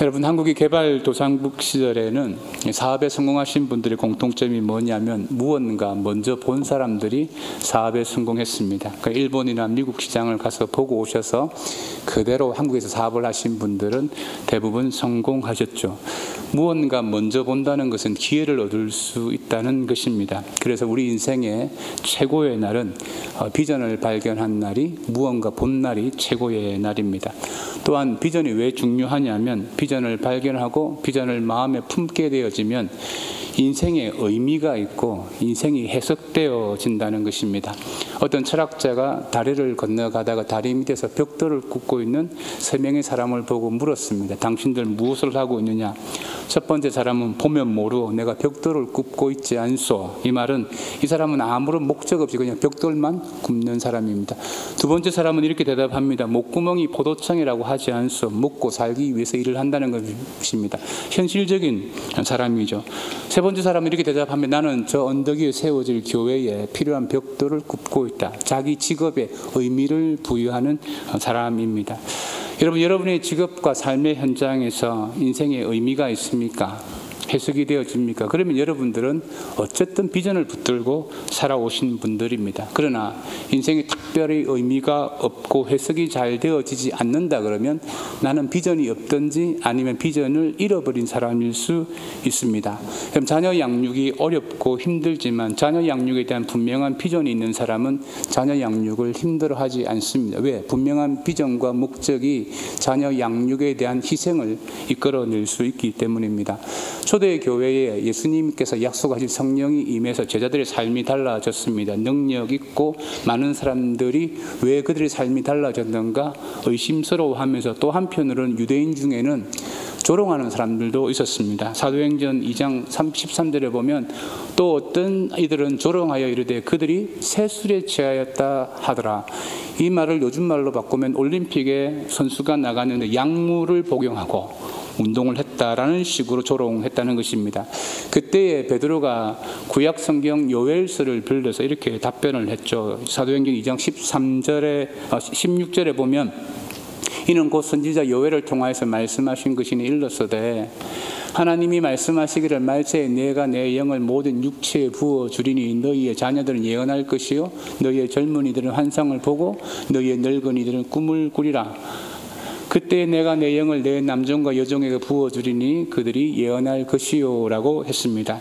여러분, 한국이 개발도상국 시절에는 사업에 성공하신 분들의 공통점이 뭐냐면 무언가 먼저 본 사람들이 사업에 성공했습니다. 그러니까 일본이나 미국 시장을 가서 보고 오셔서 그대로 한국에서 사업을 하신 분들은 대부분 성공하셨죠. 무언가 먼저 본다는 것은 기회를 얻을 수 있다는 것입니다. 그래서 우리 인생의 최고의 날은 비전을 발견한 날이, 무언가 본 날이 최고의 날입니다. 또한 비전이 왜 중요하냐면 비전을 발견하고 비전을 마음에 품게 되어지면 인생에 의미가 있고 인생이 해석되어진다는 것입니다. 어떤 철학자가 다리를 건너가다가 다리 밑에서 벽돌을 굽고 있는 3명의 사람을 보고 물었습니다. 당신들 무엇을 하고 있느냐? 첫 번째 사람은 보면 모르고 내가 벽돌을 굽고 있지 않소. 이 말은 이 사람은 아무런 목적 없이 그냥 벽돌만 굽는 사람입니다. 두 번째 사람은 이렇게 대답합니다. 목구멍이 포도청이라고 하지 않소. 먹고 살기 위해서 일을 한다는 것입니다. 현실적인 사람이죠. 세 번째 사람은 이렇게 대답합니다. 나는 저 언덕 위에 세워질 교회에 필요한 벽돌을 굽고 있다. 자기 직업에 의미를 부여하는 사람입니다. 여러분, 여러분의 직업과 삶의 현장에서 인생에 의미가 있습니까? 해석이 되어집니까? 그러면 여러분들은 어쨌든 비전을 붙들고 살아오신 분들입니다. 그러나 인생에 특별히 의미가 없고 해석이 잘 되어지지 않는다 그러면 나는 비전이 없든지 아니면 비전을 잃어버린 사람일 수 있습니다. 그럼 자녀 양육이 어렵고 힘들지만 자녀 양육에 대한 분명한 비전이 있는 사람은 자녀 양육을 힘들어하지 않습니다. 왜? 분명한 비전과 목적이 자녀 양육에 대한 희생을 이끌어낼 수 있기 때문입니다. 초대 교회에 예수님께서 약속하신 성령이 임해서 제자들의 삶이 달라졌습니다. 능력 있고 많은 사람들이 왜 그들의 삶이 달라졌는가 의심스러워하면서 또 한편으로는 유대인 중에는 조롱하는 사람들도 있었습니다. 사도행전 2장 13절에 보면 또 어떤 이들은 조롱하여 이르되 그들이 새술에 취하였다 하더라. 이 말을 요즘 말로 바꾸면 올림픽에 선수가 나가는데 약물을 복용하고 운동을 했다라는 식으로 조롱했다는 것입니다. 그때에 베드로가 구약 성경 요엘서를 빌려서 이렇게 답변을 했죠. 사도행전 2장 16절에 보면 이는 곧 선지자 요엘을 통하여서 말씀하신 것이니 일렀으되 하나님이 말씀하시기를 말세에 내가 내 영을 모든 육체에 부어주리니 너희의 자녀들은 예언할 것이요 너희의 젊은이들은 환상을 보고 너희의 늙은이들은 꿈을 꾸리라. 그때 내가 내 영을 내 남종과 여종에게 부어주리니 그들이 예언할 것이요 라고 했습니다.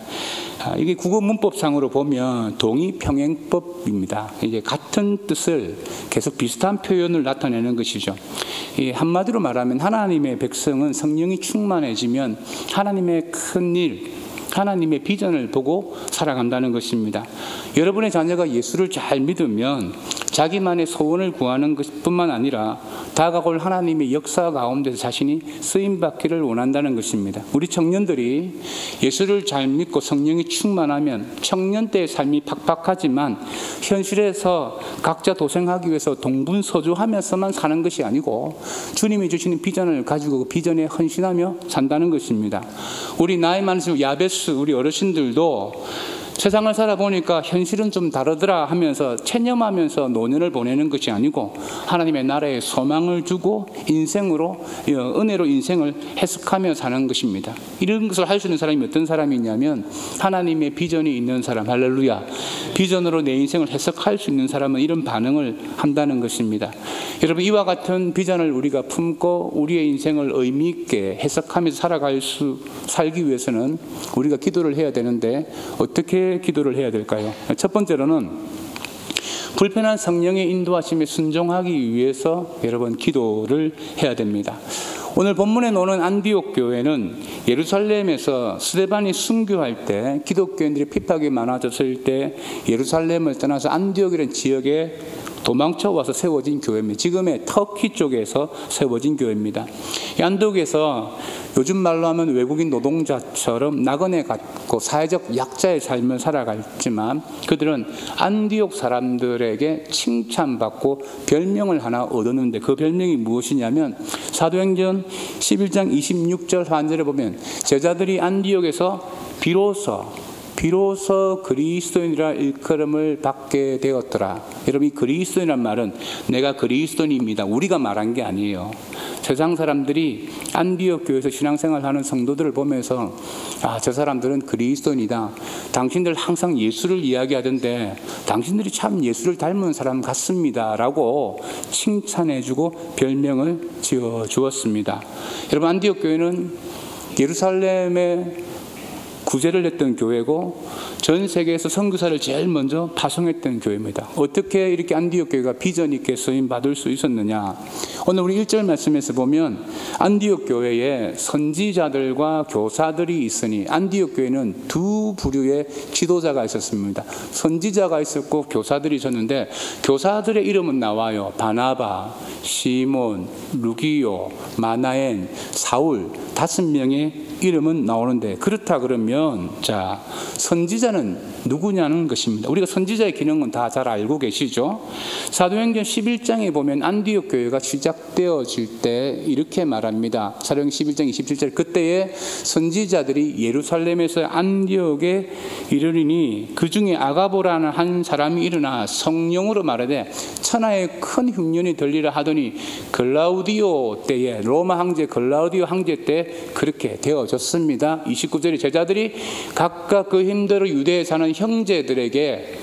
이게 국어 문법상으로 보면 동의평행법입니다. 이제 같은 뜻을 계속 비슷한 표현을 나타내는 것이죠. 한마디로 말하면 하나님의 백성은 성령이 충만해지면 하나님의 큰 일, 하나님의 비전을 보고 살아간다는 것입니다. 여러분의 자녀가 예수를 잘 믿으면 자기만의 소원을 구하는 것뿐만 아니라 다가올 하나님의 역사 가운데서 자신이 쓰임받기를 원한다는 것입니다. 우리 청년들이 예수를 잘 믿고 성령이 충만하면 청년 때의 삶이 팍팍하지만 현실에서 각자 도생하기 위해서 동분서주하면서만 사는 것이 아니고 주님이 주시는 비전을 가지고 그 비전에 헌신하며 산다는 것입니다. 우리 나이 많으신 야베스 우리 어르신들도 세상을 살아보니까 현실은 좀 다르더라 하면서 체념하면서 노년을 보내는 것이 아니고 하나님의 나라에 소망을 주고 인생으로 은혜로 인생을 해석하며 사는 것입니다. 이런 것을 할 수 있는 사람이 어떤 사람이냐면 하나님의 비전이 있는 사람, 할렐루야. 비전으로 내 인생을 해석할 수 있는 사람은 이런 반응을 한다는 것입니다. 여러분, 이와 같은 비전을 우리가 품고 우리의 인생을 의미 있게 해석하면서 살기 위해서는 우리가 기도를 해야 되는데 어떻게 기도를 해야 될까요? 첫 번째로는 불편한 성령의 인도하심에 순종하기 위해서 여러분 기도를 해야 됩니다. 오늘 본문에 나오는 안디옥 교회는 예루살렘에서 스데반이 순교할 때 기독교인들이 핍박이 많아졌을 때 예루살렘을 떠나서 안디옥이라는 지역에 도망쳐 와서 세워진 교회입니다. 지금의 터키 쪽에서 세워진 교회입니다. 이 안디옥에서 요즘 말로 하면 외국인 노동자처럼 나그네 같고 사회적 약자의 삶을 살아갔지만 그들은 안디옥 사람들에게 칭찬받고 별명을 하나 얻었는데 그 별명이 무엇이냐면 사도행전 11장 26절 한절에 보면 제자들이 안디옥에서 비로소 비로소 그리스도인이라 일컬음을 받게 되었더라. 여러분, 이 그리스도인이란 말은 내가 그리스도인입니다, 우리가 말한 게 아니에요. 세상 사람들이 안디옥 교회에서 신앙생활하는 성도들을 보면서 저 사람들은 그리스도인이다, 당신들 항상 예수를 이야기하던데 당신들이 참 예수를 닮은 사람 같습니다 라고 칭찬해주고 별명을 지어주었습니다. 여러분, 안디옥 교회는 예루살렘에 구제를 했던 교회고 전 세계에서 선교사를 제일 먼저 파송했던 교회입니다. 어떻게 이렇게 안디옥 교회가 비전 있게 쓰임 받을 수 있었느냐? 오늘 우리 1절 말씀에서 보면 안디옥 교회에 선지자들과 교사들이 있으니, 안디옥 교회는 두 부류의 지도자가 있었습니다. 선지자가 있었고 교사들이 있었는데, 교사들의 이름은 나와요. 바나바, 시몬, 루기오, 마나엔, 사울, 5명의 이름은 나오는데, 그렇다 그러면 선지자는 누구냐는 것입니다. 우리가 선지자의 기능은 다 잘 알고 계시죠? 사도행전 11장에 보면 안디옥 교회가 시작되어질 때 이렇게 말합니다. 사도행전 11장 27절, 그때에 선지자들이 예루살렘에서 안디옥에 이르리니 그 중에 아가보라는 한 사람이 일어나 성령으로 말하되 천하에 큰 흉년이 들리라 하더니 글라우디오 때에, 로마 황제 글라우디오 황제 때 그렇게 되어졌습니다. 29절에 제자들이 각각 그 힘대로 유대에 사는 형제들에게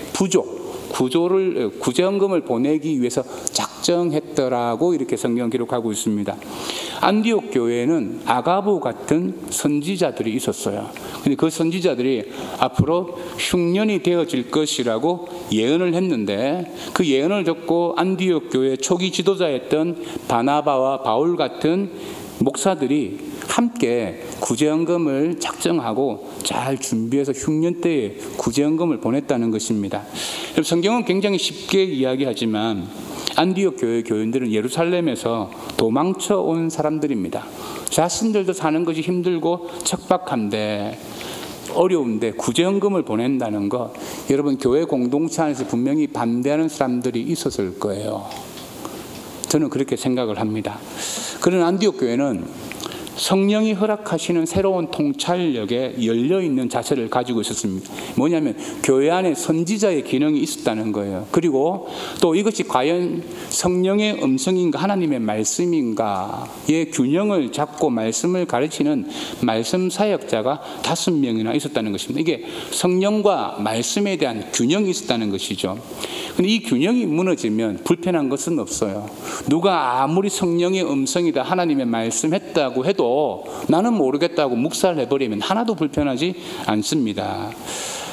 구제헌금을 보내기 위해서 작정했더라고, 이렇게 성경 기록하고 있습니다. 안디옥 교회에는 아가보 같은 선지자들이 있었어요. 근데 그 선지자들이 앞으로 흉년이 되어질 것이라고 예언을 했는데, 그 예언을 듣고 안디옥 교회 초기 지도자였던 바나바와 바울 같은 목사들이 함께 구제헌금을 작정하고 잘 준비해서 흉년 때에 구제헌금을 보냈다는 것입니다. 성경은 굉장히 쉽게 이야기하지만 안디옥 교회 교인들은 예루살렘에서 도망쳐 온 사람들입니다. 자신들도 사는 것이 힘들고 척박한데, 어려운데 구제헌금을 보낸다는 것, 여러분, 교회 공동체 안에서 분명히 반대하는 사람들이 있었을 거예요. 저는 그렇게 생각을 합니다. 그런 안디옥 교회는 성령이 허락하시는 새로운 통찰력에 열려있는 자세를 가지고 있었습니다. 뭐냐면 교회 안에 선지자의 기능이 있었다는 거예요. 그리고 또 이것이 과연 성령의 음성인가 하나님의 말씀인가의 균형을 잡고 말씀을 가르치는 말씀 사역자가 5명이나 있었다는 것입니다. 이게 성령과 말씀에 대한 균형이 있었다는 것이죠. 근데 이 균형이 무너지면 불편한 것은 없어요. 누가 아무리 성령의 음성이다, 하나님의 말씀했다고 해도 나는 모르겠다고 묵살을 해버리면 하나도 불편하지 않습니다.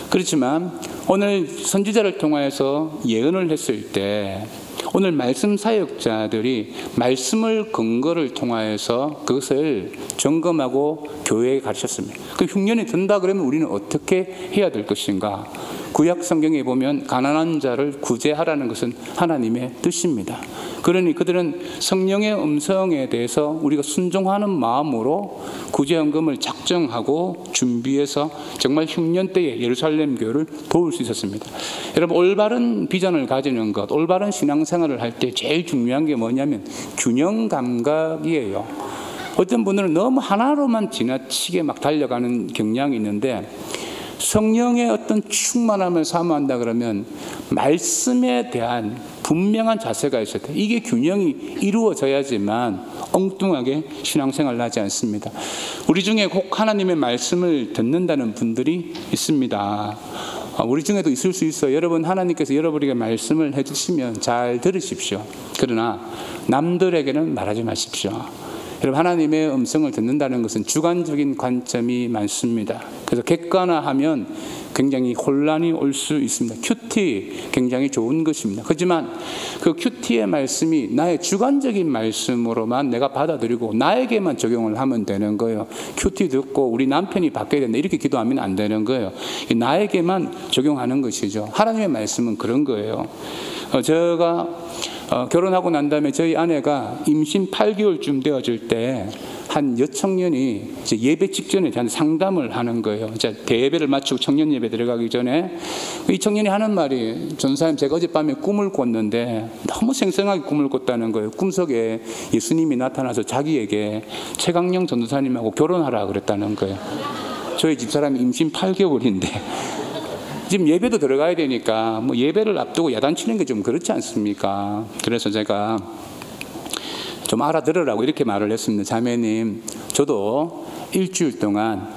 그렇지만 오늘 선지자를 통해서 예언을 했을 때, 오늘 말씀 사역자들이 말씀을 근거를 통하여서 그것을 점검하고 교회에 가르쳤습니다. 그 흉년이 든다 그러면 우리는 어떻게 해야 될 것인가? 구약 성경에 보면 가난한 자를 구제하라는 것은 하나님의 뜻입니다. 그러니 그들은 성령의 음성에 대해서 우리가 순종하는 마음으로 구제헌금을 작정하고 준비해서 정말 흉년 때에 예루살렘 교회를 도울 수 있었습니다. 여러분, 올바른 비전을 가지는 것, 올바른 신앙생활을 할 때 제일 중요한 게 뭐냐면 균형 감각이에요. 어떤 분들은 너무 하나로만 지나치게 막 달려가는 경향이 있는데, 성령의 어떤 충만함을 사모한다 그러면 말씀에 대한 분명한 자세가 있어야 돼요. 이게 균형이 이루어져야지만 엉뚱하게 신앙생활을 하지 않습니다. 우리 중에 꼭 하나님의 말씀을 듣는다는 분들이 있습니다. 우리 중에도 있을 수 있어요. 여러분, 하나님께서 여러분에게 말씀을 해주시면 잘 들으십시오. 그러나 남들에게는 말하지 마십시오. 여러분, 하나님의 음성을 듣는다는 것은 주관적인 관점이 많습니다. 그래서 객관화하면 굉장히 혼란이 올 수 있습니다. 큐티 굉장히 좋은 것입니다. 하지만 그 큐티의 말씀이 나의 주관적인 말씀으로만 내가 받아들이고 나에게만 적용을 하면 되는 거예요. 큐티 듣고 우리 남편이 바뀌어야 된다 이렇게 기도하면 안 되는 거예요. 나에게만 적용하는 것이죠. 하나님의 말씀은 그런 거예요. 제가 결혼하고 난 다음에 저희 아내가 임신 8개월쯤 되어질 때 한 여청년이 이제 예배 직전에 대한 상담을 하는 거예요. 이제 대예배를 마치고 청년 예배 들어가기 전에 이 청년이 하는 말이, 전사님 제가 어젯밤에 꿈을 꿨는데 너무 생생하게 꿈을 꿨다는 거예요. 꿈속에 예수님이 나타나서 자기에게 최강령 전도사님하고 결혼하라 그랬다는 거예요. 저희 집사람이 임신 8개월인데 지금 예배도 들어가야 되니까 뭐 예배를 앞두고 야단치는 게 좀 그렇지 않습니까? 그래서 제가 좀 알아들으라고 이렇게 말을 했습니다. 자매님, 저도 일주일 동안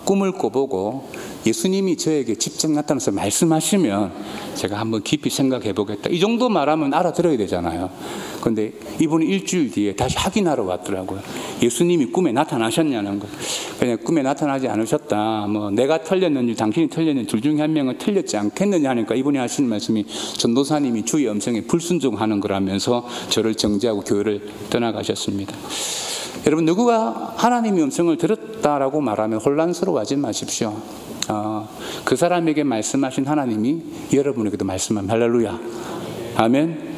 꿈을 꿔보고 예수님이 저에게 직접 나타나서 말씀하시면 제가 한번 깊이 생각해 보겠다. 이 정도 말하면 알아들어야 되잖아요. 그런데 이분이 일주일 뒤에 다시 확인하러 왔더라고요. 예수님이 꿈에 나타나셨냐는 거. 그냥 꿈에 나타나지 않으셨다. 뭐 내가 틀렸는지 당신이 틀렸는지 둘 중에 한 명은 틀렸지 않겠느냐 하니까 이분이 하시는 말씀이 전도사님이 주의 음성에 불순종하는 거라면서 저를 정죄하고 교회를 떠나가셨습니다. 여러분, 누구가 하나님의 음성을 들었다라고 말하면 혼란스러워하지 마십시오. 그 사람에게 말씀하신 하나님이 여러분에게도 말씀합니다. 할렐루야. 아멘.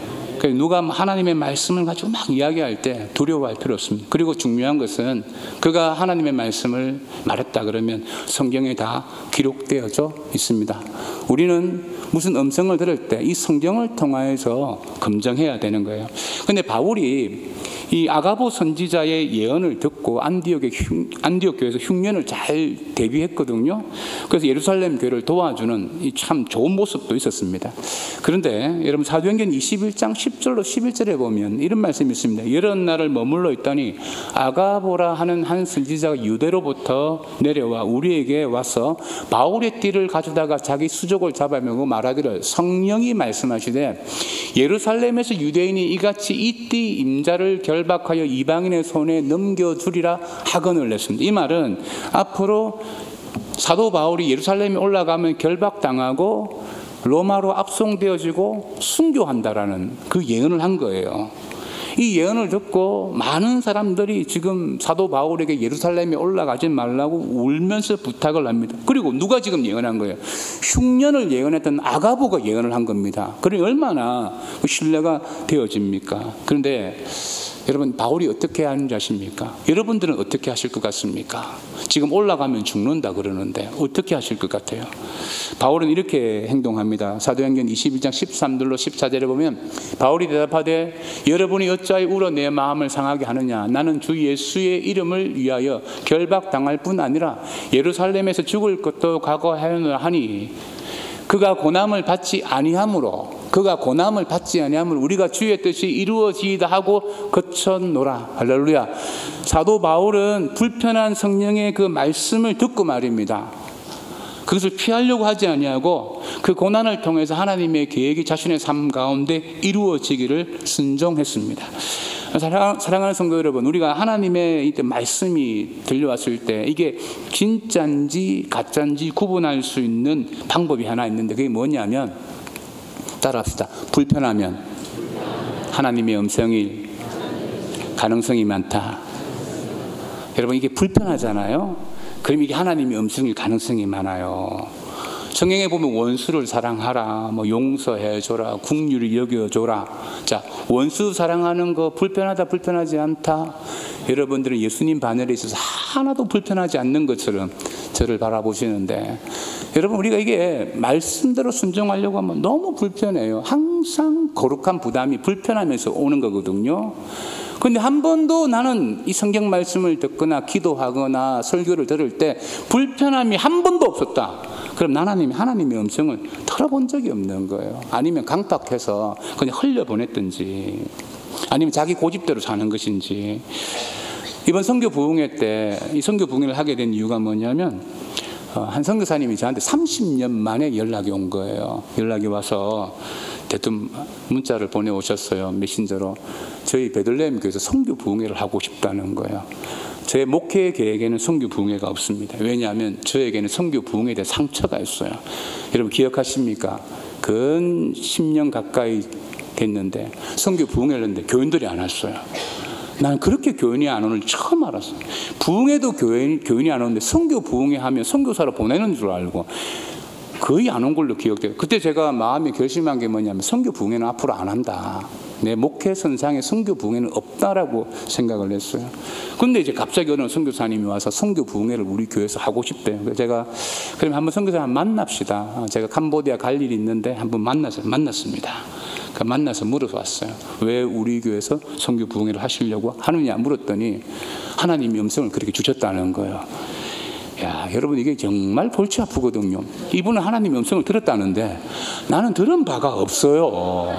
누가 하나님의 말씀을 가지고 막 이야기할 때 두려워할 필요 없습니다. 그리고 중요한 것은 그가 하나님의 말씀을 말했다 그러면 성경에 다 기록되어져 있습니다. 우리는 무슨 음성을 들을 때 이 성경을 통하여서 검증해야 되는 거예요. 근데 바울이 이 아가보 선지자의 예언을 듣고 안디옥 교회에서 흉년을 잘 대비했거든요. 그래서 예루살렘 교회를 도와주는 이 참 좋은 모습도 있었습니다. 그런데 여러분, 사도행전 21장 10절로 11절에 보면 이런 말씀이 있습니다. 여러 날을 머물러 있더니 아가보라 하는 한 선지자가 유대로부터 내려와 우리에게 와서 바울의 띠를 가져다가 자기 수족을 잡아매고 말하기를 성령이 말씀하시되 예루살렘에서 유대인이 이같이 이 띠 임자를 결박하여 이방인의 손에 넘겨주리라 하건을 냈습니다. 이 말은 앞으로 사도 바울이 예루살렘에 올라가면 결박당하고 로마로 압송되어지고 순교한다라는 그 예언을 한 거예요. 이 예언을 듣고 많은 사람들이 지금 사도 바울에게 예루살렘에 올라가지 말라고 울면서 부탁을 합니다. 그리고 누가 지금 예언한 거예요? 흉년을 예언했던 아가보가 예언을 한 겁니다. 그러니 얼마나 신뢰가 되어집니까? 그런데 여러분, 바울이 어떻게 하는지 아십니까? 여러분들은 어떻게 하실 것 같습니까? 지금 올라가면 죽는다 그러는데 어떻게 하실 것 같아요? 바울은 이렇게 행동합니다. 사도행전 21장 13절로 14절에 보면 바울이 대답하되 여러분이 어찌하여 울어 내 마음을 상하게 하느냐? 나는 주 예수의 이름을 위하여 결박당할 뿐 아니라 예루살렘에서 죽을 것도 각오하였노라 하니 그가 고난을 받지 아니하므로 우리가 주의 뜻이 이루어지이다 하고 거쳤노라. 할렐루야. 사도 바울은 불편한 성령의 그 말씀을 듣고 말입니다. 그것을 피하려고 하지 아니하고 그 고난을 통해서 하나님의 계획이 자신의 삶 가운데 이루어지기를 순종했습니다. 사랑하는 성도 여러분, 우리가 하나님의 이때 말씀이 들려왔을 때 이게 진짜인지 가짜인지 구분할 수 있는 방법이 하나 있는데 그게 뭐냐면, 따라합시다. 불편하면 하나님의 음성일 가능성이 많다. 여러분, 이게 불편하잖아요. 그럼 이게 하나님의 음성일 가능성이 많아요. 성경에 보면 원수를 사랑하라, 뭐 용서해줘라, 긍휼히 여겨줘라. 자, 원수 사랑하는 거 불편하다, 불편하지 않다. 여러분들은 예수님 반열에 있어서 하나도 불편하지 않는 것처럼 저를 바라보시는데, 여러분, 우리가 이게 말씀대로 순종하려고 하면 너무 불편해요. 항상 거룩한 부담이 불편하면서 오는 거거든요. 근데 한 번도 나는 이 성경 말씀을 듣거나 기도하거나 설교를 들을 때 불편함이 한 번도 없었다. 그럼 하나님의 음성을 들어본 적이 없는 거예요. 아니면 강박해서 그냥 흘려보냈든지, 아니면 자기 고집대로 사는 것인지. 이번 선교 부흥회 때 이 선교 부흥회를 하게 된 이유가 뭐냐면, 한 선교사님이 저한테 30년 만에 연락이 온 거예요. 연락이 와서 대뜸 문자를 보내오셨어요. 메신저로. 저희 베들레헴 교회에서 선교 부흥회를 하고 싶다는 거예요. 제 목회 계획에는 선교 부흥회가 없습니다. 왜냐하면 저에게는 선교 부흥회에 대한 상처가 있어요. 여러분 기억하십니까? 근 10년 가까이 됐는데 선교 부흥회를 했는데 교인들이 안 왔어요. 나는 그렇게 교인이 안 오는 걸 처음 알았어요. 부흥회도 교인이 안 오는데 선교 부흥회 하면 선교사로 보내는 줄 알고 거의 안 온 걸로 기억돼요. 그때 제가 마음에 결심한 게 뭐냐면, 선교 부흥회는 앞으로 안 한다. 내 목회 선상에 선교 부흥회는 없다라고 생각을 했어요. 근데 이제 갑자기 어느 선교사님이 와서 선교 부흥회를 우리 교회에서 하고 싶대요. 그래서 제가 그럼 한번 선교사 만납시다. 제가 캄보디아 갈 일이 있는데 한번 만났습니다. 만나서 물어봤어요. 왜 우리 교회에서 선교 부흥회를 하시려고 하느냐 물었더니 하나님이 음성을 그렇게 주셨다는 거예요. 야, 여러분 이게 정말 골치 아프거든요. 이분은 하나님의 음성을 들었다는데 나는 들은 바가 없어요.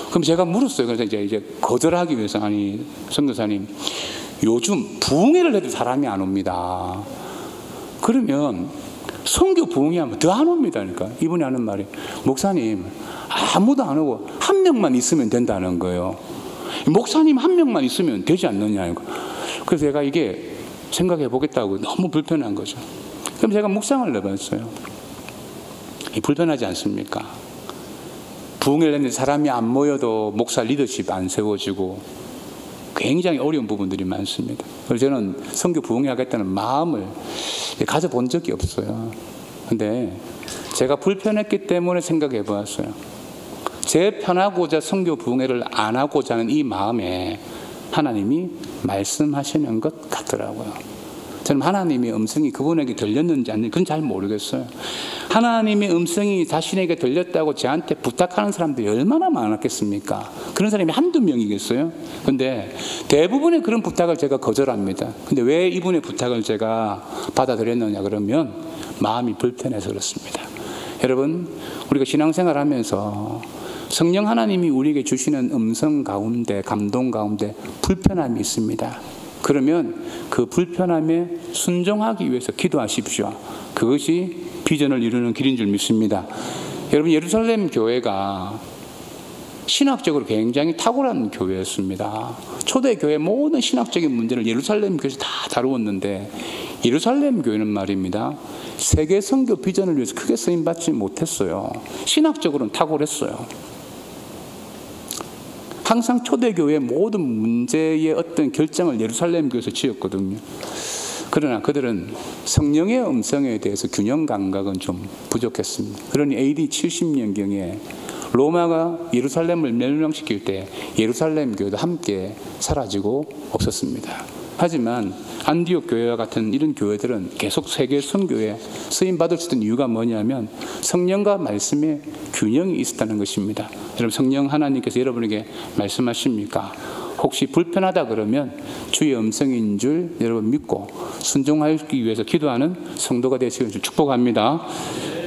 그럼 제가 물었어요. 그래서 이제 거절하기 위해서, 아니 선교사님, 요즘 부흥회를 해도 사람이 안 옵니다. 그러면 선교 부흥회하면 더 안 옵니다. 그러니까 이분이 하는 말이, 목사님 아무도 안 오고 한 명만 있으면 된다는 거예요. 목사님 한 명만 있으면 되지 않느냐. 그래서 제가 이게 생각해 보겠다고 너무 불편한 거죠. 그럼 제가 묵상을 해봤어요. 불편하지 않습니까? 부흥회를 했는데 사람이 안 모여도 목사 리더십 안 세워지고 굉장히 어려운 부분들이 많습니다. 그래서 저는 선교 부흥회 하겠다는 마음을 가져본 적이 없어요. 근데 제가 불편했기 때문에 생각해 보았어요. 제 편하고자 선교 부흥회를 안 하고자 하는 이 마음에 하나님이 말씀하시는 것 같더라고요. 저는 하나님의 음성이 그분에게 들렸는지 아닌지 그건 잘 모르겠어요. 하나님의 음성이 자신에게 들렸다고 저한테 부탁하는 사람들이 얼마나 많았겠습니까? 그런 사람이 한두 명이겠어요? 근데 대부분의 그런 부탁을 제가 거절합니다. 근데 왜 이분의 부탁을 제가 받아들였느냐 그러면 마음이 불편해서 그렇습니다. 여러분, 우리가 신앙생활 하면서 성령 하나님이 우리에게 주시는 음성 가운데, 감동 가운데 불편함이 있습니다. 그러면 그 불편함에 순종하기 위해서 기도하십시오. 그것이 비전을 이루는 길인 줄 믿습니다. 여러분, 예루살렘 교회가 신학적으로 굉장히 탁월한 교회였습니다. 초대교회 모든 신학적인 문제를 예루살렘 교회에서 다 다루었는데, 예루살렘 교회는 말입니다, 세계 선교 비전을 위해서 크게 쓰임받지 못했어요. 신학적으로는 탁월했어요. 항상 초대교회의 모든 문제의 어떤 결정을 예루살렘 교회에서 지었거든요. 그러나 그들은 성령의 음성에 대해서 균형 감각은 좀 부족했습니다. 그러니 AD 70년경에 로마가 예루살렘을 멸망시킬 때 예루살렘 교회도 함께 사라지고 없었습니다. 하지만 안디옥 교회와 같은 이런 교회들은 계속 세계 선교에 쓰임받을 수 있는 이유가 뭐냐면 성령과 말씀의 균형이 있었다는 것입니다. 여러분, 성령 하나님께서 여러분에게 말씀하십니까? 혹시 불편하다 그러면 주의 음성인 줄 여러분 믿고 순종하기 위해서 기도하는 성도가 되시길 축복합니다.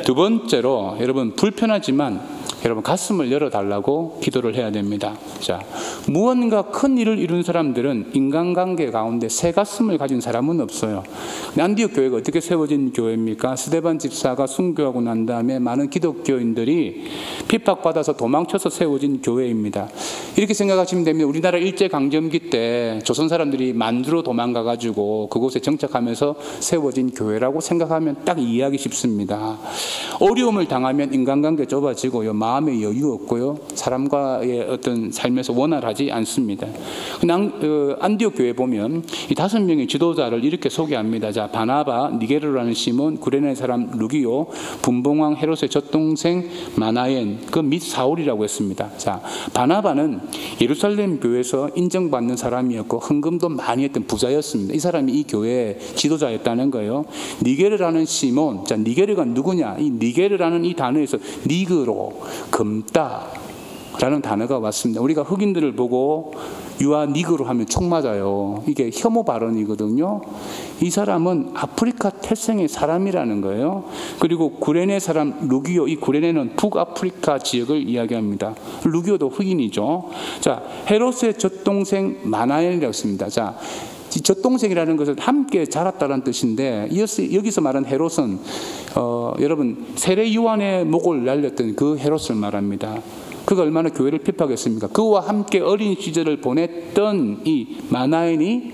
두 번째로, 여러분, 불편하지만 여러분 가슴을 열어달라고 기도를 해야 됩니다. 자, 무언가 큰 일을 이룬 사람들은 인간관계 가운데 새 가슴을 가진 사람은 없어요. 안디옥 교회가 어떻게 세워진 교회입니까? 스데반 집사가 순교하고 난 다음에 많은 기독교인들이 핍박받아서 도망쳐서 세워진 교회입니다. 이렇게 생각하시면 됩니다. 우리나라 일제강점기 때 조선 사람들이 만주로 도망가가지고 그곳에 정착하면서 세워진 교회라고 생각하면 딱 이해하기 쉽습니다. 어려움을 당하면 인간관계 좁아지고요, 마음의 여유 없고요, 사람과의 어떤 삶에서 원활하지 않습니다. 안디옥 교회 보면 이 5명의 지도자를 이렇게 소개합니다. 자, 바나바, 니게르라는 시몬, 구레네 사람 루기오, 분봉왕 헤롯의 젖동생 마나엔, 그 및 사울이라고 했습니다. 자, 바나바는 예루살렘 교회에서 인정받는 사람이었고 헌금도 많이 했던 부자였습니다. 이 사람이 이 교회의 지도자였다는 거예요. 니게르라는 시몬, 자, 니게르가 누구냐? 이 니게르라는 이 단어에서 니그로, 검다 라는 단어가 왔습니다. 우리가 흑인들을 보고 유아 니그로 하면 총 맞아요. 이게 혐오 발언이거든요. 이 사람은 아프리카 태생의 사람이라는 거예요. 그리고 구레네 사람 루기오, 이 구레네는 북아프리카 지역을 이야기합니다. 루기오도 흑인이죠. 자, 헤롯의 젖동생 마나엘이라고 했습니다. 자, 젖동생이라는 것은 함께 자랐다는 뜻인데, 여기서 말한 헤롯은 여러분 세례 요한의 목을 날렸던 그 헤롯을 말합니다. 그가 얼마나 교회를 핍박했습니까? 그와 함께 어린 시절을 보냈던 이 마나엔이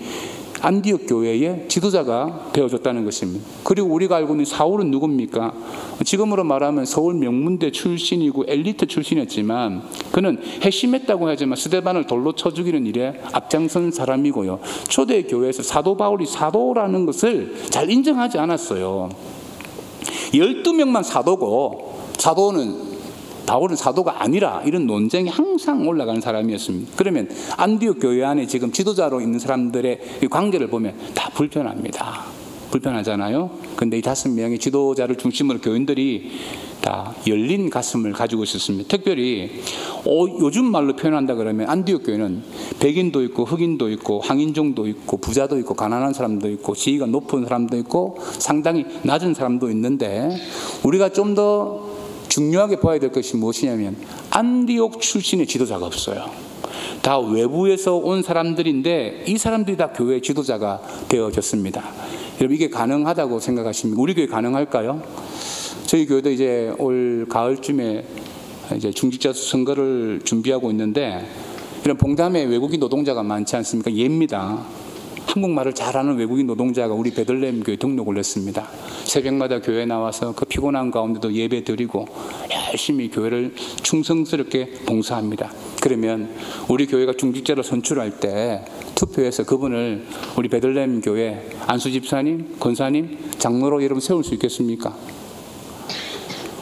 안디옥 교회의 지도자가 되어줬다는 것입니다. 그리고 우리가 알고 있는 사울은 누굽니까? 지금으로 말하면 서울 명문대 출신이고 엘리트 출신이었지만 그는 핵심했다고 하지만 스데반을 돌로 쳐 죽이는 일에 앞장선 사람이고요, 초대 교회에서 사도 바울이 사도라는 것을 잘 인정하지 않았어요. 12명만 사도고 바울은 사도가 아니라, 이런 논쟁이 항상 올라가는 사람이었습니다. 그러면 안디옥 교회 안에 지금 지도자로 있는 사람들의 관계를 보면 다 불편합니다. 불편하잖아요. 근데 이 5명의 지도자를 중심으로 교인들이 다 열린 가슴을 가지고 있었습니다. 특별히 요즘 말로 표현한다 그러면 안디옥 교회는 백인도 있고 흑인도 있고 황인종도 있고 부자도 있고 가난한 사람도 있고 지위가 높은 사람도 있고 상당히 낮은 사람도 있는데, 우리가 좀 더 중요하게 봐야 될 것이 무엇이냐면 안디옥 출신의 지도자가 없어요. 다 외부에서 온 사람들인데 이 사람들이 다 교회 지도자가 되어졌습니다. 여러분, 이게 가능하다고 생각하십니까? 우리 교회 가능할까요? 저희 교회도 이제 올 가을쯤에 이제 중직자 선거를 준비하고 있는데, 이런 봉담에 외국인 노동자가 많지 않습니까? 예입니다. 한국말을 잘하는 외국인 노동자가 우리 베들레헴 교회 등록을 했습니다. 새벽마다 교회에 나와서 그 피곤한 가운데도 예배 드리고 열심히 교회를 충성스럽게 봉사합니다. 그러면 우리 교회가 중직자로 선출할 때 투표해서 그분을 우리 베들레헴 교회 안수 집사님, 권사님, 장로로 여러분 세울 수 있겠습니까?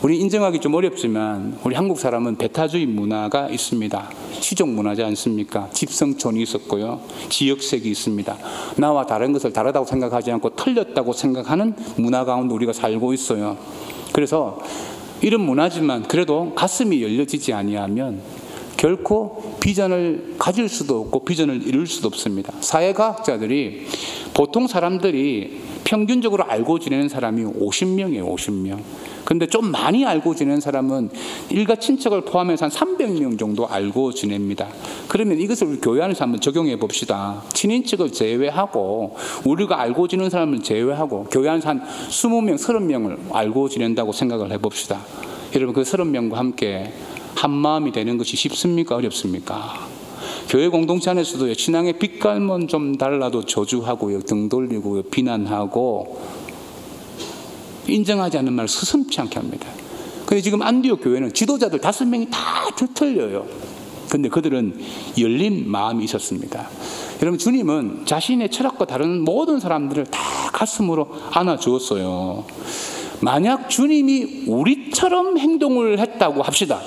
우리 인정하기 좀 어렵지만 우리 한국 사람은 배타주의 문화가 있습니다. 시족 문화지 않습니까? 집성촌이 있었고요, 지역색이 있습니다. 나와 다른 것을 다르다고 생각하지 않고 틀렸다고 생각하는 문화 가운데 우리가 살고 있어요. 그래서 이런 문화지만 그래도 가슴이 열려지지 아니하면 결코 비전을 가질 수도 없고 비전을 이룰 수도 없습니다. 사회과학자들이 보통 사람들이 평균적으로 알고 지내는 사람이 50명이에요. 50명. 근데 좀 많이 알고 지내는 사람은 일가 친척을 포함해서 한 300명 정도 알고 지냅니다. 그러면 이것을 우리 교회 안에서 한번 적용해 봅시다. 친인척을 제외하고 우리가 알고 지내는 사람을 제외하고 교회 안에서 한 20명, 30명을 알고 지낸다고 생각을 해봅시다. 여러분, 그 30명과 함께 한 마음이 되는 것이 쉽습니까? 어렵습니까? 교회 공동체 안에서도 신앙의 빛깔만 좀 달라도 저주하고요, 등 돌리고요, 비난하고 인정하지 않는 말을 서슴지 않게 합니다. 근데 지금 안디옥 교회는 지도자들 5명이 다 틀려요. 근데 그들은 열린 마음이 있었습니다. 여러분, 주님은 자신의 철학과 다른 모든 사람들을 다 가슴으로 안아주었어요. 만약 주님이 우리처럼 행동을 했다고 합시다.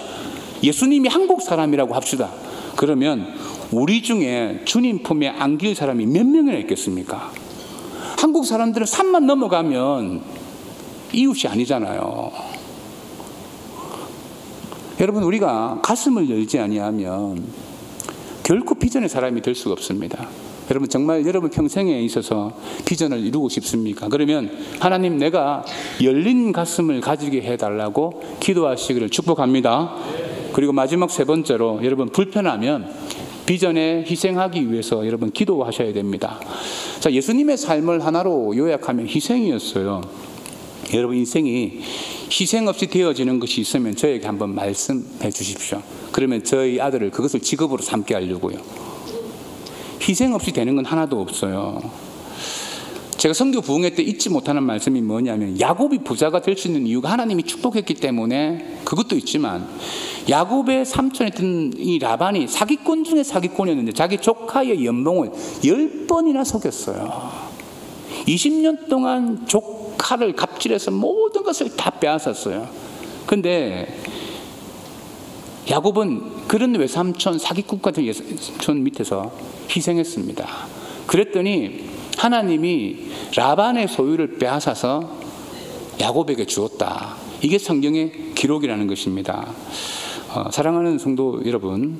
예수님이 한국 사람이라고 합시다. 그러면 우리 중에 주님 품에 안길 사람이 몇 명이나 있겠습니까? 한국 사람들은 산만 넘어가면 이웃이 아니잖아요. 여러분, 우리가 가슴을 열지 아니하면 결코 비전의 사람이 될 수가 없습니다. 여러분, 정말 여러분 평생에 있어서 비전을 이루고 싶습니까? 그러면 하나님, 내가 열린 가슴을 가지게 해달라고 기도하시기를 축복합니다. 그리고 마지막 세 번째로, 여러분 불편하면 비전에 희생하기 위해서 여러분 기도하셔야 됩니다. 자, 예수님의 삶을 하나로 요약하면 희생이었어요. 여러분, 인생이 희생 없이 되어지는 것이 있으면 저에게 한번 말씀해 주십시오. 그러면 저희 아들을 그것을 직업으로 삼게 하려고요. 희생 없이 되는 건 하나도 없어요. 제가 선교 부흥회 때 잊지 못하는 말씀이 뭐냐면, 야곱이 부자가 될 수 있는 이유가 하나님이 축복했기 때문에 그것도 있지만, 야곱의 삼촌이었던 이 라반이 사기꾼 중에 사기꾼이었는데 자기 조카의 연봉을 10번이나 속였어요. 20년 동안 조카를 갑질해서 모든 것을 다 빼앗았어요. 근데 야곱은 그런 외삼촌, 사기꾼 같은 외삼촌 밑에서 희생했습니다. 그랬더니 하나님이 라반의 소유를 빼앗아서 야곱에게 주었다. 이게 성경의 기록이라는 것입니다. 사랑하는 성도 여러분,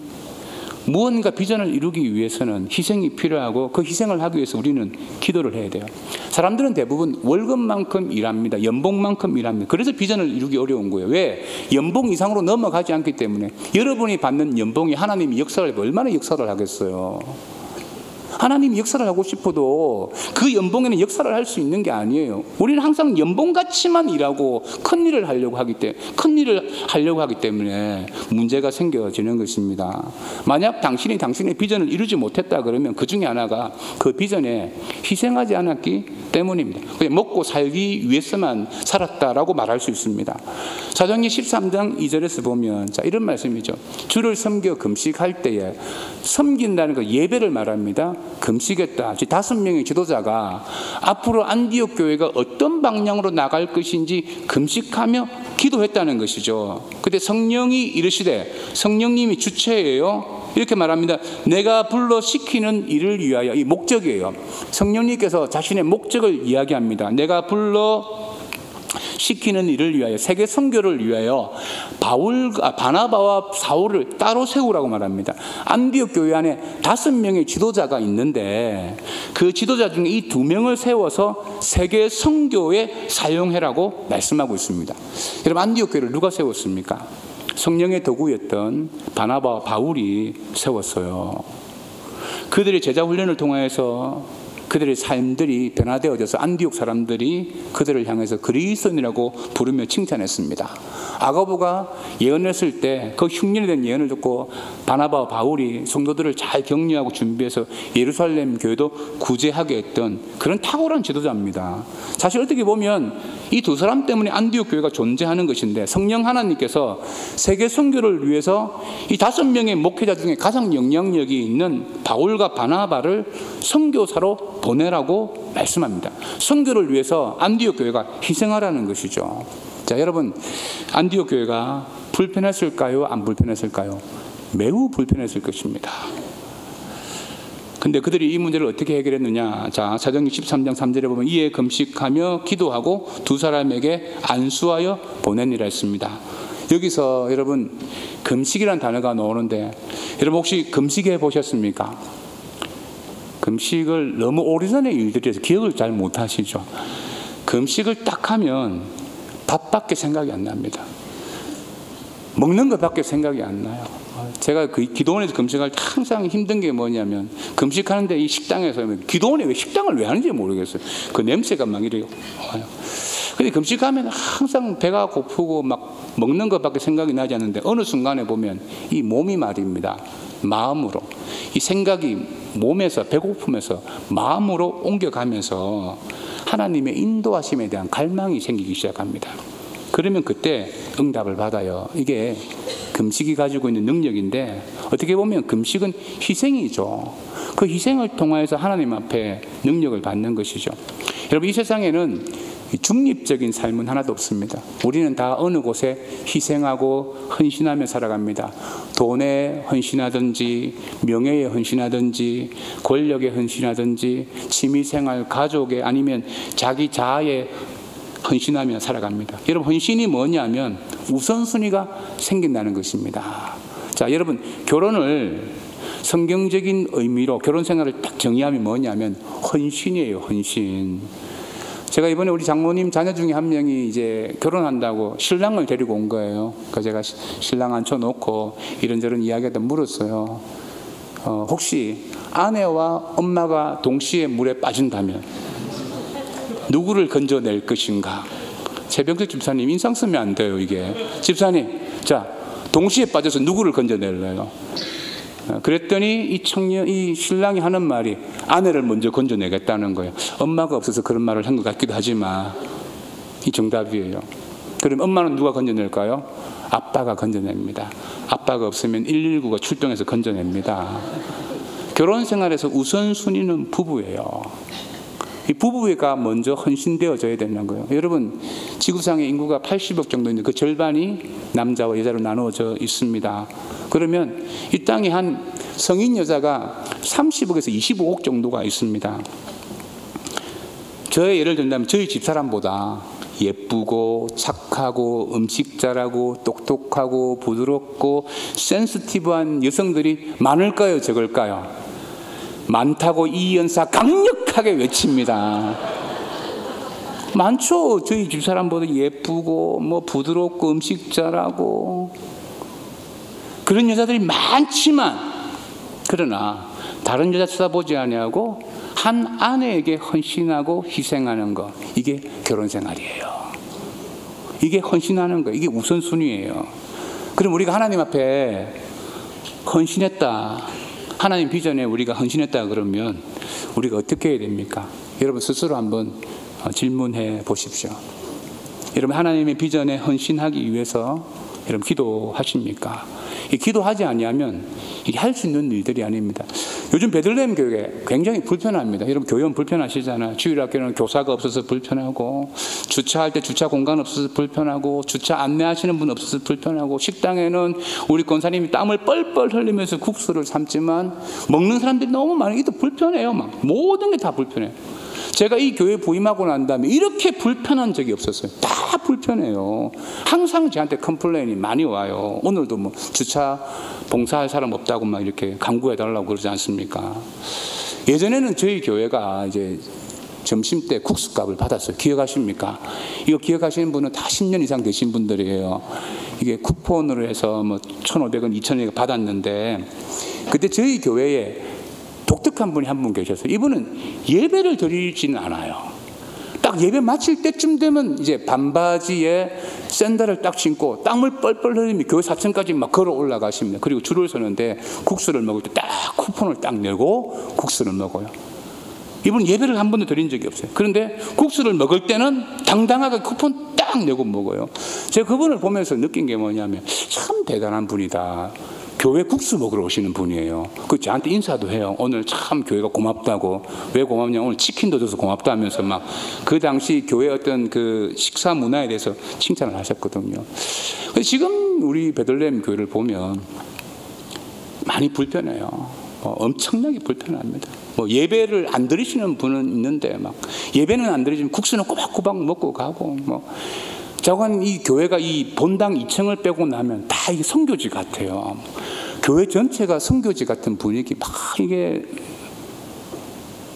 무언가 비전을 이루기 위해서는 희생이 필요하고 그 희생을 하기 위해서 우리는 기도를 해야 돼요. 사람들은 대부분 월급만큼 일합니다. 연봉만큼 일합니다. 그래서 비전을 이루기 어려운 거예요. 왜? 연봉 이상으로 넘어가지 않기 때문에. 여러분이 받는 연봉이 하나님이 역사를 얼마나 역사를 하겠어요. 하나님이 역사를 하고 싶어도 그 연봉에는 역사를 할 수 있는 게 아니에요. 우리는 항상 연봉같이만 일하고 큰 일을 하려고 하기 때문에 문제가 생겨지는 것입니다. 만약 당신이 당신의 비전을 이루지 못했다 그러면 그 중에 하나가 그 비전에 희생하지 않았기 때문입니다. 그냥 먹고 살기 위해서만 살았다라고 말할 수 있습니다. 사도행전 13장 2절에서 보면 이런 말씀이죠. 주를 섬겨 금식할 때에, 섬긴다는 거 예배를 말합니다. 금식했다. 5명의 지도자가 앞으로 안디옥 교회가 어떤 방향으로 나갈 것인지 금식하며 기도했다는 것이죠. 그때 성령이 이르시되, 성령님이 주체예요. 이렇게 말합니다. 내가 불러 시키는 일을 위하여. 이 목적이에요. 성령님께서 자신의 목적을 이야기합니다. 내가 불러 시키는 일을 위하여, 세계 선교를 위하여 바나바와 사울을 따로 세우라고 말합니다. 안디옥 교회 안에 5명의 지도자가 있는데 그 지도자 중에 이 2명을 세워서 세계 선교에 사용해라고 말씀하고 있습니다. 여러분, 안디옥 교회를 누가 세웠습니까? 성령의 도구였던 바나바와 바울이 세웠어요. 그들의 제자 훈련을 통해서 그들의 삶들이 변화되어져서 안디옥 사람들이 그들을 향해서 그리스도인이라고 부르며 칭찬했습니다. 아가보가 예언했을 때 그 흉년에 대한 예언을 듣고 바나바와 바울이 성도들을 잘 격려하고 준비해서 예루살렘 교회도 구제하게 했던 그런 탁월한 지도자입니다. 사실 어떻게 보면 이 2 사람 때문에 안디옥 교회가 존재하는 것인데, 성령 하나님께서 세계 선교를 위해서 이 5명의 목회자 중에 가장 영향력이 있는 바울과 바나바를 선교사로 보내라고 말씀합니다. 선교를 위해서 안디옥 교회가 희생하라는 것이죠. 자, 여러분, 안디옥 교회가 불편했을까요? 안 불편했을까요? 매우 불편했을 것입니다. 근데 그들이 이 문제를 어떻게 해결했느냐? 자, 사도행전 13장 3절에 보면 이에 금식하며 기도하고 2 사람에게 안수하여 보내니라 했습니다. 여기서 여러분, 금식이라는 단어가 나오는데, 여러분 혹시 금식해 보셨습니까? 금식을 너무 오래전의 일들이라서 기억을 잘 못하시죠. 금식을 딱 하면 밥밖에 생각이 안 납니다. 먹는 것밖에 생각이 안 나요. 제가 그 기도원에서 금식할 때 항상 힘든 게 뭐냐면, 금식하는데 이 식당에서 기도원에 왜 식당을 왜 하는지 모르겠어요. 그 냄새가 막 이래요. 근데 금식하면 항상 배가 고프고 막 먹는 것밖에 생각이 나지 않는데, 어느 순간에 보면 이 몸이 말입니다. 마음으로, 이 생각이 몸에서, 배고픔에서 마음으로 옮겨가면서 하나님의 인도하심에 대한 갈망이 생기기 시작합니다. 그러면 그때 응답을 받아요. 이게 금식이 가지고 있는 능력인데, 어떻게 보면 금식은 희생이죠. 그 희생을 통해서 하나님 앞에 능력을 받는 것이죠. 여러분, 이 세상에는 중립적인 삶은 하나도 없습니다. 우리는 다 어느 곳에 희생하고 헌신하며 살아갑니다. 돈에 헌신하든지, 명예에 헌신하든지, 권력에 헌신하든지, 취미생활, 가족에, 아니면 자기 자아에 헌신하며 살아갑니다. 여러분, 헌신이 뭐냐면 우선순위가 생긴다는 것입니다. 자, 여러분, 결혼을 성경적인 의미로 결혼 생활을 딱 정의하면 뭐냐면 헌신이에요. 헌신. 제가 이번에 우리 장모님 자녀 중에 한 명이 이제 결혼한다고 신랑을 데리고 온 거예요. 그래서 제가 신랑 앉혀놓고 이런저런 이야기하다 물었어요. 혹시 아내와 엄마가 동시에 물에 빠진다면 누구를 건져낼 것인가? 최병석 집사님 인상 쓰면 안 돼요, 이게. 집사님, 자, 동시에 빠져서 누구를 건져낼래요? 그랬더니 이 신랑이 하는 말이 아내를 먼저 건져내겠다는 거예요. 엄마가 없어서 그런 말을 한 것 같기도 하지만 이 정답이에요. 그럼 엄마는 누가 건져낼까요? 아빠가 건져냅니다. 아빠가 없으면 119가 출동해서 건져냅니다. 결혼 생활에서 우선순위는 부부예요. 이 부부가 먼저 헌신되어져야 되는 거예요. 여러분, 지구상의 인구가 80억 정도 있는데 그 절반이 남자와 여자로 나누어져 있습니다. 그러면 이 땅에 한 성인 여자가 30억에서 25억 정도가 있습니다. 저의 예를 든다면 저희 집사람보다 예쁘고 착하고 음식 잘하고 똑똑하고 부드럽고 센시티브한 여성들이 많을까요? 적을까요? 많다고 이 연사 강력하게 외칩니다. 많죠. 저희 집사람보다 예쁘고 뭐 부드럽고 음식 잘하고 그런 여자들이 많지만, 그러나 다른 여자 쳐다보지 아니하고 한 아내에게 헌신하고 희생하는 것, 이게 결혼 생활이에요. 이게 헌신하는 거, 이게 우선순위예요. 그럼 우리가 하나님 앞에 헌신했다, 하나님 비전에 우리가 헌신했다 그러면 우리가 어떻게 해야 됩니까? 여러분 스스로 한번 질문해 보십시오. 여러분, 하나님의 비전에 헌신하기 위해서 여러분 기도하십니까? 이 기도하지 아니하면 이게 할 수 있는 일들이 아닙니다. 요즘 베들레헴 교회 굉장히 불편합니다. 여러분, 교회는 불편하시잖아요. 주일학교는 교사가 없어서 불편하고, 주차할 때 주차 공간 없어서 불편하고, 주차 안내하시는 분 없어서 불편하고, 식당에는 우리 권사님이 땀을 뻘뻘 흘리면서 국수를 삶지만 먹는 사람들이 너무 많아요. 이게 또 불편해요. 막 모든 게 다 불편해요. 제가 이 교회 부임하고 난 다음에 이렇게 불편한 적이 없었어요. 다 불편해요. 항상 저한테 컴플레인이 많이 와요. 오늘도 뭐 주차 봉사할 사람 없다고 막 이렇게 강구해 달라고 그러지 않습니까? 예전에는 저희 교회가 이제 점심 때 국수값을 받았어요. 기억하십니까? 이거 기억하시는 분은 다 10년 이상 되신 분들이에요. 이게 쿠폰으로 해서 뭐 1,500원, 2,000원 받았는데, 그때 저희 교회에 독특한 분이 한 분 계셨어요. 이분은 예배를 드리지는 않아요. 딱 예배 마칠 때쯤 되면 이제 반바지에 샌들을 딱 신고 땀을 뻘뻘 흘리며 교회 4층까지 막 걸어 올라가십니다. 그리고 줄을 서는데 국수를 먹을 때 딱 쿠폰을 딱 내고 국수를 먹어요. 이분은 예배를 한 번도 드린 적이 없어요. 그런데 국수를 먹을 때는 당당하게 쿠폰 딱 내고 먹어요. 제가 그분을 보면서 느낀 게 뭐냐면 참 대단한 분이다. 교회 국수 먹으러 오시는 분이에요. 그 저한테 인사도 해요. 오늘 참 교회가 고맙다고. 왜 고맙냐? 오늘 치킨도 줘서 고맙다 하면서 막 그 당시 교회 어떤 그 식사 문화에 대해서 칭찬을 하셨거든요. 지금 우리 베들레헴 교회를 보면 많이 불편해요. 엄청나게 불편합니다. 뭐 예배를 안 드리시는 분은 있는데 막 예배는 안 드리지만 국수는 꼬박꼬박 먹고 가고 뭐 저건 이 교회가 이 본당 2층을 빼고 나면 다 이게 선교지 같아요. 교회 전체가 선교지 같은 분위기 막 이게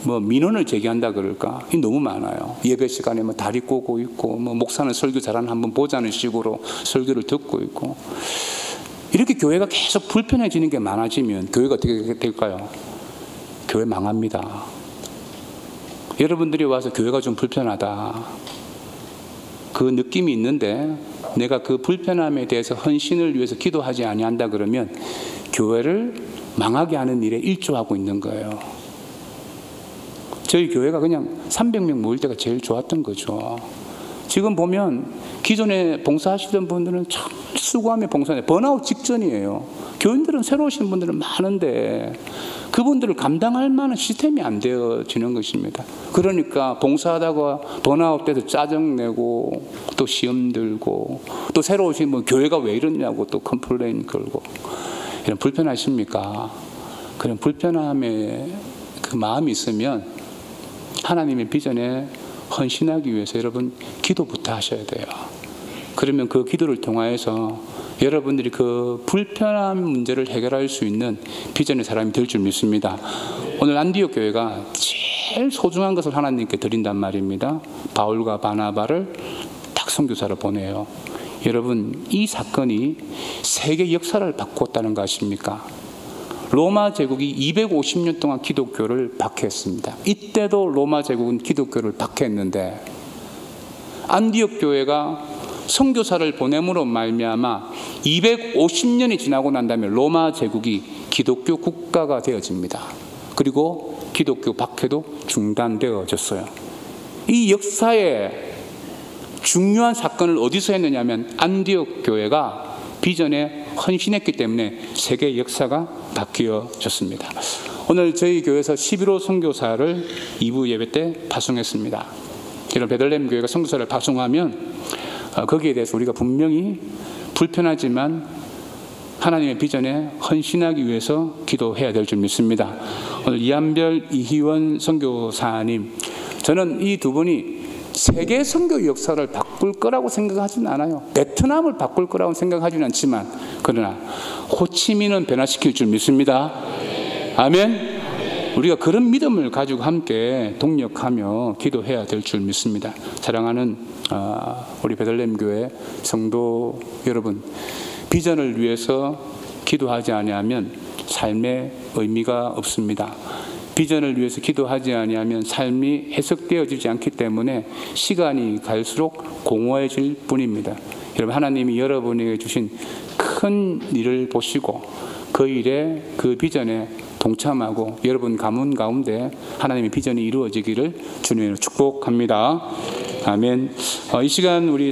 뭐 민원을 제기한다 그럴까? 이 너무 많아요. 예배 시간에 뭐 다리 꼬고 있고 뭐 목사는 설교 잘하는 한번 보자는 식으로 설교를 듣고 있고 이렇게 교회가 계속 불편해지는 게 많아지면 교회가 어떻게 될까요? 교회 망합니다. 여러분들이 와서 교회가 좀 불편하다. 그 느낌이 있는데 내가 그 불편함에 대해서 헌신을 위해서 기도하지 아니한다 그러면 교회를 망하게 하는 일에 일조하고 있는 거예요. 저희 교회가 그냥 300명 모일 때가 제일 좋았던 거죠. 지금 보면 기존에 봉사하시던 분들은 참 수고하며 봉사해 번아웃 직전이에요. 교인들은 새로 오신 분들은 많은데 그분들을 감당할 만한 시스템이 안 되어지는 것입니다. 그러니까 봉사하다가 번아웃 돼서 짜증내고 또 시험 들고 또 새로 오신 분 교회가 왜 이러냐고 또 컴플레인 걸고 이런 불편하십니까? 그런 불편함에 그 마음이 있으면 하나님의 비전에 헌신하기 위해서 여러분 기도부터 하셔야 돼요. 그러면 그 기도를 통하여서 여러분들이 그 불편한 문제를 해결할 수 있는 비전의 사람이 될 줄 믿습니다. 오늘 안디옥 교회가 제일 소중한 것을 하나님께 드린단 말입니다. 바울과 바나바를 딱 선교사로 보내요. 여러분 이 사건이 세계 역사를 바꿨다는 거 아십니까? 로마 제국이 250년 동안 기독교를 박해했습니다. 이때도 로마 제국은 기독교를 박해했는데 안디옥 교회가 선교사를 보냄으로 말미암아 250년이 지나고 난 다음에 로마 제국이 기독교 국가가 되어집니다. 그리고 기독교 박해도 중단되어졌어요. 이 역사의 중요한 사건을 어디서 했느냐면 안디옥 교회가 비전에 헌신했기 때문에 세계 역사가 바뀌어졌습니다. 오늘 저희 교회에서 11호 선교사를 2부 예배 때 파송했습니다. 이런 베들레헴 교회가 선교사를 파송하면 거기에 대해서 우리가 분명히 불편하지만 하나님의 비전에 헌신하기 위해서 기도해야 될 줄 믿습니다. 오늘 이한별, 이희원 선교사님, 저는 이 두 분이 세계 선교 역사를 바꿀 거라고 생각하지는 않아요. 베트남을 바꿀 거라고 생각하지는 않지만 그러나 호치민은 변화시킬 줄 믿습니다. 아멘. 우리가 그런 믿음을 가지고 함께 동력하며 기도해야 될 줄 믿습니다. 사랑하는 우리 베들레헴 교회 성도 여러분, 비전을 위해서 기도하지 아니하면 삶의 의미가 없습니다. 비전을 위해서 기도하지 아니하면 삶이 해석되어지지 않기 때문에 시간이 갈수록 공허해질 뿐입니다. 여러분 하나님이 여러분에게 주신 큰 일을 보시고 그 일에 그 비전에 동참하고 여러분 가문 가운데 하나님의 비전이 이루어지기를 주님으로 축복합니다. 아멘. 이 시간 우리